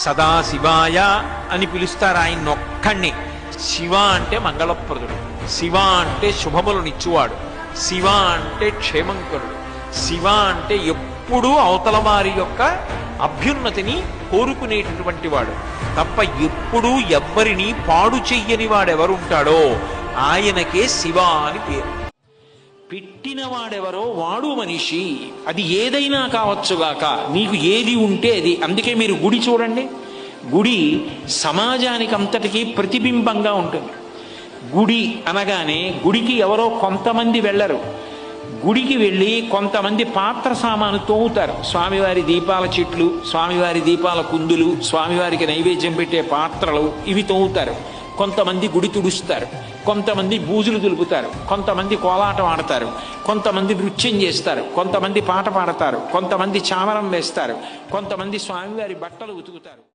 సదాశివాయ అని పిలుస్తారు ఆయన్నొక్కడిని. శివ అంటే మంగళప్రదుడు, శివ అంటే శుభములనిచ్చువాడు, శివ అంటే క్షేమంకరుడు, శివ అంటే ఎప్పుడూ అవతల వారి యొక్క అభ్యున్నతిని కోరుకునేటటువంటి వాడు తప్ప ఎప్పుడూ ఎవ్వరిని పాడు చెయ్యని వాడెవరుంటాడో ఆయనకే శివ అని పేరు. పెట్టినవాడెవరో వాడు మనిషి. అది ఏదైనా కావచ్చుగాక, నీకు ఏది ఉంటే అది. అందుకే మీరు గుడి చూడండి, గుడి సమాజానికి అంతటికీ ప్రతిబింబంగా ఉంటుంది. గుడి అనగానే గుడికి ఎవరో కొంతమంది వెళ్ళరు. గుడికి వెళ్ళి కొంతమంది పాత్ర సామాను తోముతారు. స్వామివారి దీపాల చెట్లు, స్వామివారి దీపాల కుందులు, స్వామివారికి నైవేద్యం పెట్టే పాత్రలు ఇవి తోముతారు. కొంతమంది గుడి తుడుస్తారు, కొంతమంది బూజులు దులుపుతారు, కొంతమంది కోలాటం ఆడతారు, కొంతమంది నృత్యం చేస్తారు, కొంతమంది పాట పాడతారు, కొంతమంది చామరం వేస్తారు, కొంతమంది స్వామివారి బట్టలు ఉతుకుతారు.